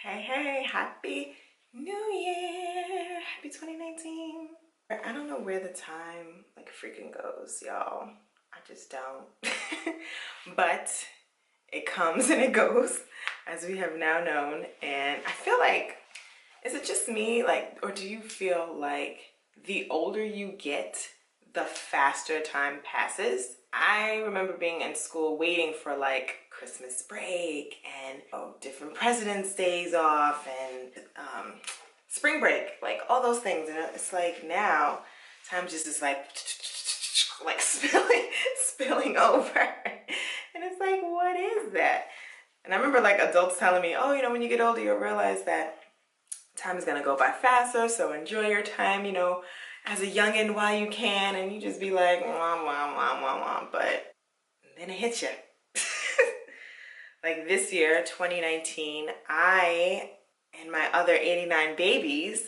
Hey, hey, happy New Year. Happy 2019. I don't know where the time like freaking goes, y'all. I just don't. But it comes and it goes, as we have now known. And I feel like, is it just me? Like, or do you feel like the older you get, the faster time passes? I remember being in school waiting for like Christmas break and different President's Days off and spring break, like all those things. And it's like now time just is like spilling over. And it's like, what is that? And I remember like adults telling me, oh, when you get older, you'll realize that time is gonna go by faster, so enjoy your time, as a youngin' while you can. And you just be like, wah, wah, wah, wah, wah. But then it hits you. Like this year, 2019, I and my other 89 babies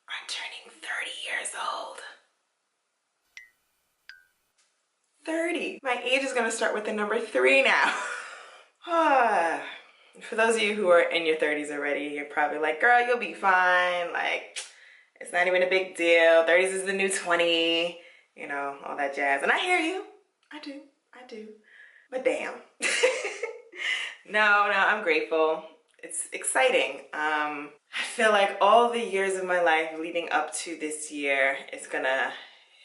are turning 30 years old. 30. My age is gonna start with the number 3 now. For those of you who are in your 30s already, you're probably like, girl, you'll be fine. Like, it's not even a big deal. 30s is the new 20, all that jazz. And I hear you. I do. But damn. No, I'm grateful. It's exciting. I feel like all the years of my life leading up to this year is gonna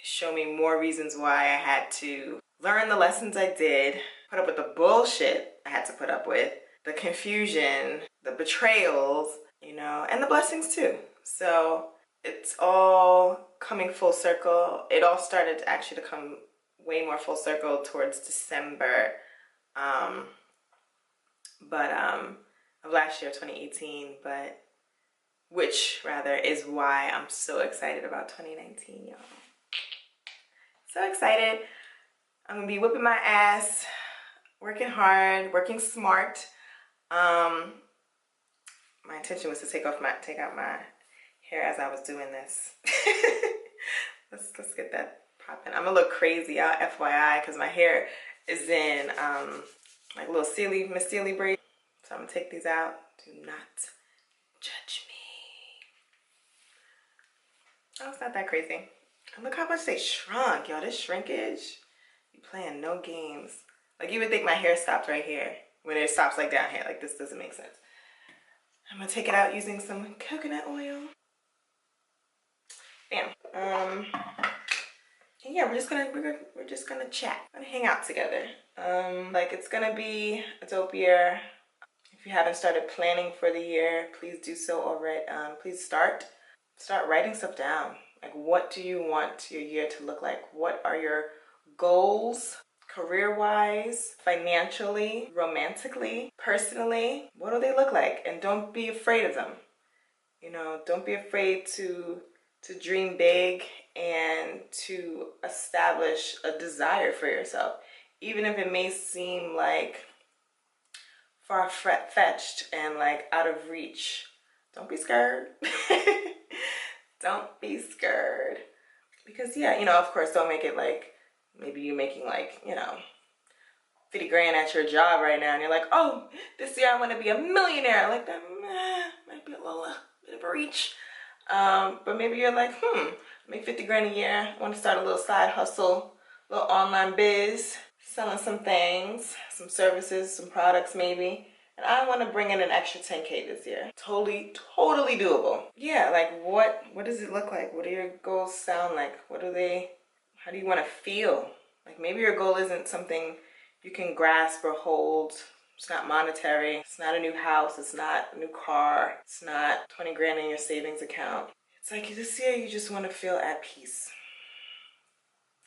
show me more reasons why I had to learn the lessons I did, put up with the bullshit I had to put up with, the confusion, the betrayals, and the blessings too. So it's all coming full circle. It all started actually to come way more full circle towards December of last year, 2018, which rather is why I'm so excited about 2019, y'all. So excited. I'm gonna be whipping my ass, working hard, working smart. My intention was to take out my hair as I was doing this. let's get that popping. I'm gonna look crazy, y'all, FYI, because my hair is in like little Miss Sealy braids. So I'm gonna take these out. Do not judge me. Oh, it's not that crazy. And look how much they shrunk, y'all. This shrinkage, you playing no games. Like, you would think my hair stopped right here when it stops like down here. Like, this doesn't make sense. I'm gonna take it out using some coconut oil. Bam. And yeah, we're just gonna chat. We're gonna hang out together. Like, it's gonna be a dope year. If you haven't started planning for the year, please do so already. Please start writing stuff down. Like, what do you want your year to look like? What are your goals, career-wise, financially, romantically, personally? What do they look like? And don't be afraid of them. Don't be afraid to dream big and to establish a desire for yourself, even if it may seem like far-fetched and like out of reach. Don't be scared. Don't be scared. Because yeah, of course, don't make it like maybe you're making like, 50 grand at your job right now and you're like, oh, this year I want to be a millionaire. Like, that might be a little bit of a reach. But maybe you're like, make 50 grand a year. I want to start a little side hustle, a little online biz, selling some things, some services, some products maybe. And I want to bring in an extra 10K this year. Totally doable. Yeah, like what does it look like? What do your goals sound like? How do you want to feel? Like, maybe your goal isn't something you can grasp or hold. It's not monetary. It's not a new house. It's not a new car. It's not 20 grand in your savings account. It's like this year you just want to feel at peace.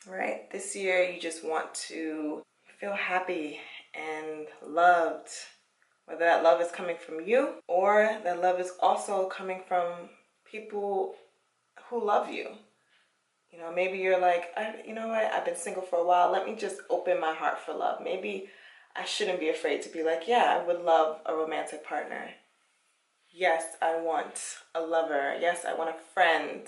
Right? This year you just want to feel happy and loved. Whether that love is coming from you or that love is also coming from people who love you. Maybe you're like, you know what, I've been single for a while. Let me just open my heart for love. Maybe I shouldn't be afraid to be like, yeah, I would love a romantic partner. Yes, I want a lover. Yes, I want a friend.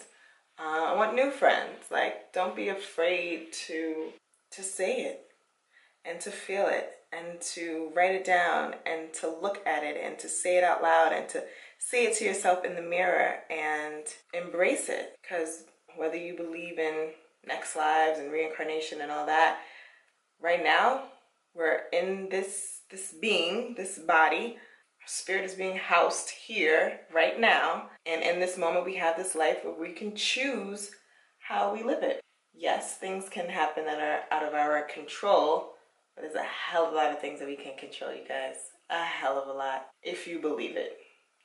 I want new friends. Like, don't be afraid to say it and to feel it. and to write it down and to look at it and to say it out loud and to say it to yourself in the mirror and embrace it. Because whether you believe in next lives and reincarnation and all that, right now we're in this being, this body. Our spirit is being housed here right now, and in this moment we have this life where we can choose how we live it. Yes, things can happen that are out of our control, but there's a hell of a lot of things that we can control, you guys. A hell of a lot, if you believe it.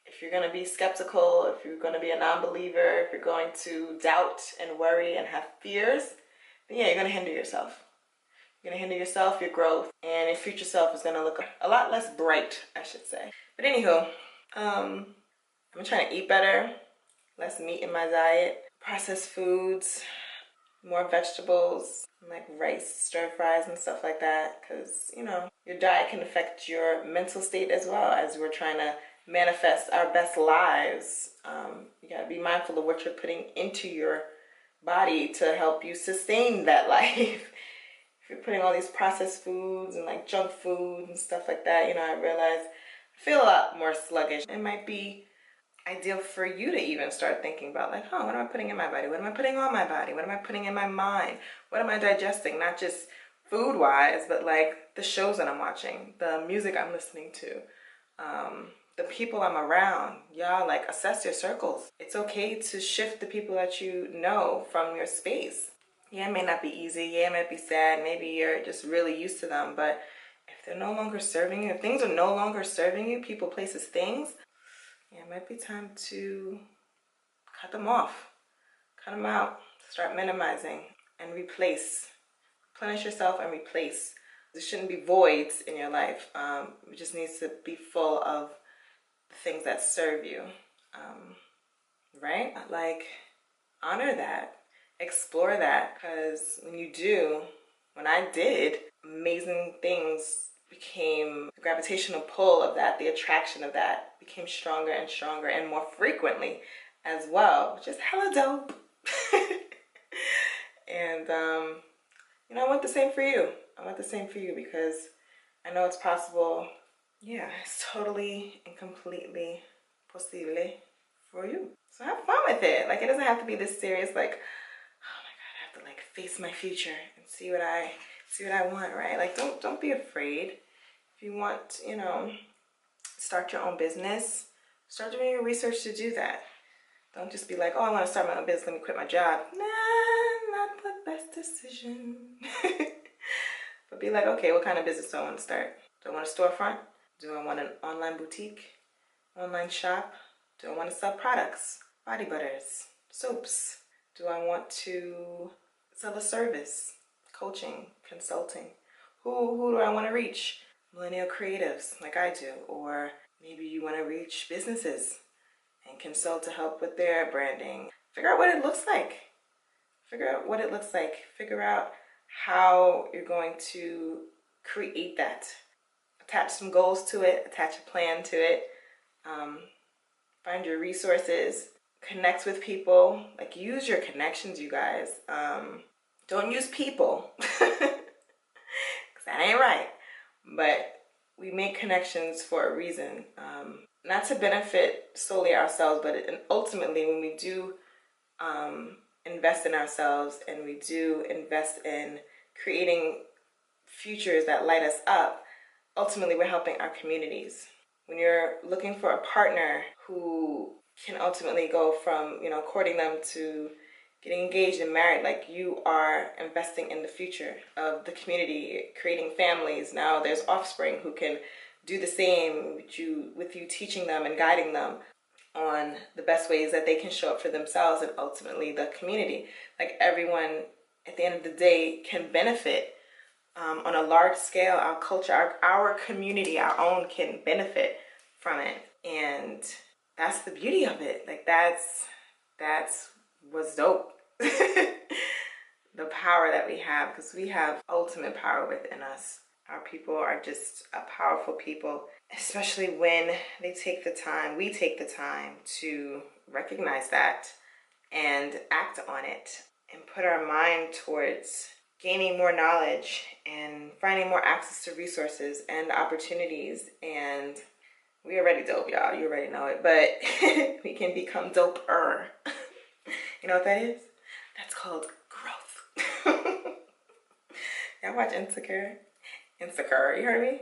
If you're going to be skeptical, if you're going to be a non-believer, if you're going to doubt and worry and have fears, then yeah, you're going to hinder yourself. You're going to hinder yourself, your growth, and your future self is going to look a lot less bright, I should say. But anywho, I'm trying to eat better, less meat in my diet, processed foods, more vegetables, like rice, stir fries, and stuff like that. Because, you know, your diet can affect your mental state as well as we're trying to manifest our best lives. You got to be mindful of what you're putting into your body to help you sustain that life. If you're putting all these processed foods and like junk food and stuff like that, you know, I realize I feel a lot more sluggish. It might be ideal for you to even start thinking about like, oh, what am I putting in my body? What am I putting on my body? What am I putting in my mind? What am I digesting? Not just food wise, but like the shows that I'm watching, the music I'm listening to, the people I'm around. Y'all, like, assess your circles. It's okay to shift the people that you know from your space. Yeah, it may not be easy. Yeah, it might be sad. Maybe you're just really used to them, but if they're no longer serving you, if things are no longer serving you, people, places, things, yeah, it might be time to cut them off, cut them out, start minimizing and replace. Replenish yourself and replace. There shouldn't be voids in your life. It just needs to be full of the things that serve you, right? Like, honor that, explore that, because when you do, when I did, amazing things became, the gravitational pull of that, the attraction of that became stronger and stronger and more frequently as well, which is hella dope. And you know, I want the same for you. I want the same for you because I know it's possible. Yeah, it's totally and completely possible for you. So have fun with it. Like, it doesn't have to be this serious, like, oh my God, I have to like face my future and see what I want, right? Like, don't be afraid. If you want, you know, start your own business, start doing your research to do that. Don't just be like, oh, I want to start my own business, let me quit my job. Nah, not the best decision. But be like, okay, what kind of business do I want to start? Do I want a storefront? Do I want an online boutique? Online shop? Do I want to sell products? Body butters? Soaps? Do I want to sell a service? Coaching? Consulting? Who do I want to reach? Millennial creatives like I do. Or maybe you want to reach businesses and consult to help with their branding. Figure out what it looks like. Figure out what it looks like. Figure out how you're going to create that. Attach some goals to it. Attach a plan to it. Find your resources. Connect with people. Like, use your connections, you guys. Don't use people. Because that ain't right. But we make connections for a reason. Not to benefit solely ourselves, but ultimately when we do invest in ourselves and we do invest in creating futures that light us up, ultimately we're helping our communities. When you're looking for a partner who can ultimately go from, you know, courting them to getting engaged and married, like, you are investing in the future of the community, creating families. Now there's offspring who can do the same with you teaching them and guiding them on the best ways that they can show up for themselves and ultimately the community. Like, everyone at the end of the day can benefit on a large scale. Our culture, our community, our own, can benefit from it. And that's the beauty of it. Like, that's what's dope. The power that we have, because we have ultimate power within us. Our people are just a powerful people, especially when we take the time to recognize that and act on it and put our mind towards gaining more knowledge and finding more access to resources and opportunities. And we already dope, y'all. You already know it. But we can become doper. You know what that is? That's called growth. Y'all watch Insecure? Insecure, you heard me?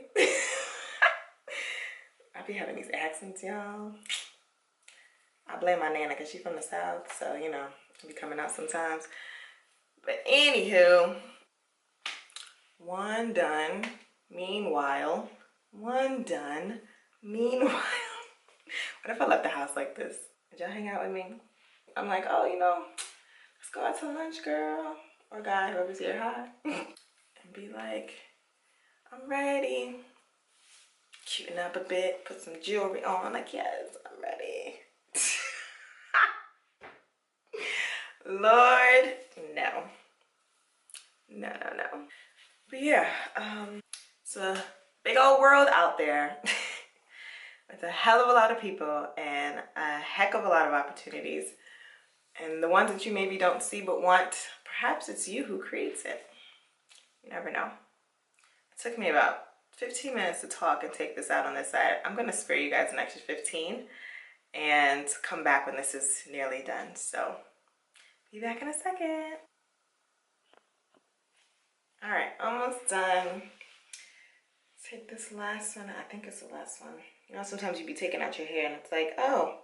I be having these accents, y'all. I blame my nana because she's from the South, so, you know, I be coming out sometimes. But anywho, one done. Meanwhile, one done. Meanwhile, what if I left the house like this? Would y'all hang out with me? I'm like, oh, you know, let's go out to lunch, girl. Or guy, whoever's here, hi. And be like, I'm ready. Cuten up a bit, put some jewelry on, like, yes, I'm ready. Lord, no. No, no, no. But yeah, it's a big old world out there with a hell of a lot of people and a heck of a lot of opportunities. And the ones that you maybe don't see but want, perhaps it's you who creates it. You never know. It took me about 15 minutes to talk and take this out on this side. I'm gonna spare you guys an extra 15 and come back when this is nearly done. So, be back in a second. All right, almost done. Take this last one. I think it's the last one. You know, sometimes you be taking out your hair and it's like, oh,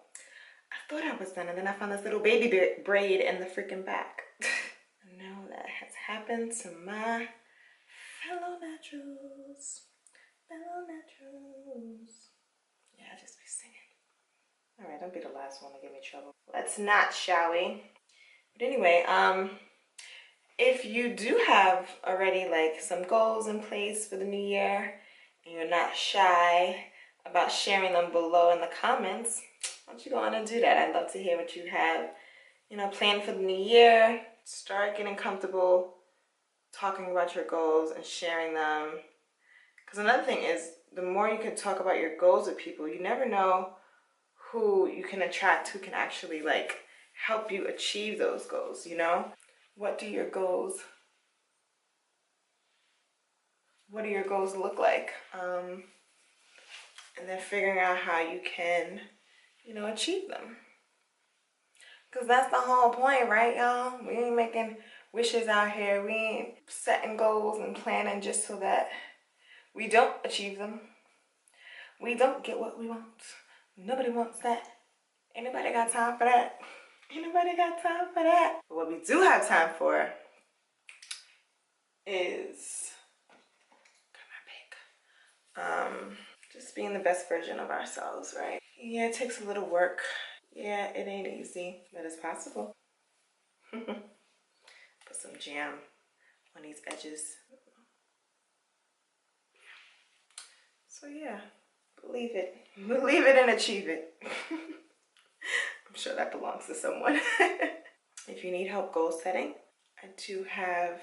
I thought I was done, and then I found this little baby braid in the freaking back. I know that has happened to my fellow naturals. Fellow naturals. Yeah, I just be singing. All right, don't be the last one to give me trouble. Let's not, shall we? But anyway, if you do have already like some goals in place for the new year and you're not shy about sharing them below in the comments, why don't you go on and do that? I'd love to hear what you have, you know, planned for the new year. Start getting comfortable talking about your goals and sharing them. Because another thing is, the more you can talk about your goals with people, you never know who you can attract, who can actually like help you achieve those goals, you know? What do your goals look like? And then figuring out how you can, you know, achieve them. Because that's the whole point, right, y'all? We ain't making wishes out here. We ain't setting goals and planning just so that we don't achieve them. We don't get what we want. Nobody wants that. Anybody got time for that? Anybody got time for that? But what we do have time for is just being the best version of ourselves, right? Yeah, it takes a little work. Yeah, it ain't easy, but it's possible. Put some jam on these edges. So yeah, believe it. Believe it and achieve it. I'm sure that belongs to someone. If you need help goal setting, I do have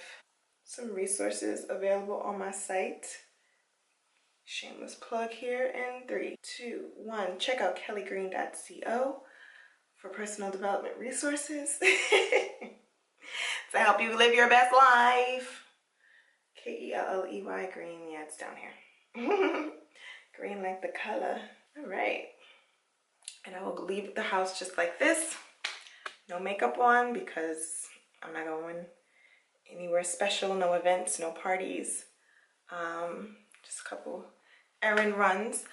some resources available on my site. Shameless plug here in 3, 2, 1. Check out kellygreen.co for personal development resources to help you live your best life. K-E-L-L-E-Y, green. Yeah, it's down here. Green like the color. All right. And I will leave the house just like this. No makeup on because I'm not going anywhere special. No events, no parties. Just a couple errand runs.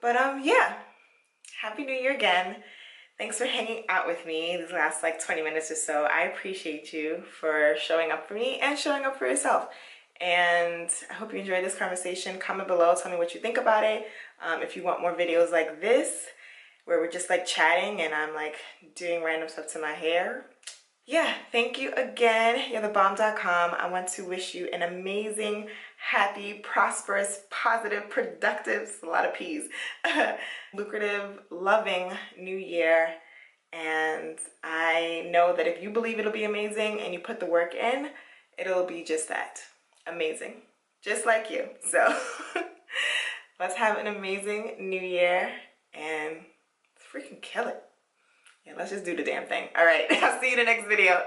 But yeah. Happy New Year again. Thanks for hanging out with me these last like 20 minutes or so. I appreciate you for showing up for me and showing up for yourself. And I hope you enjoyed this conversation. Comment below, tell me what you think about it. If you want more videos like this, where we're just like chatting and I'm like doing random stuff to my hair. Yeah, thank you again. You're thebomb.com. I want to wish you an amazing, happy, prosperous, positive, productive, it's a lot of P's, lucrative, loving new year. And I know that if you believe it'll be amazing and you put the work in, it'll be just that. Amazing. Just like you. So let's have an amazing new year and freaking kill it. Yeah, let's just do the damn thing. All right, I'll see you in the next video.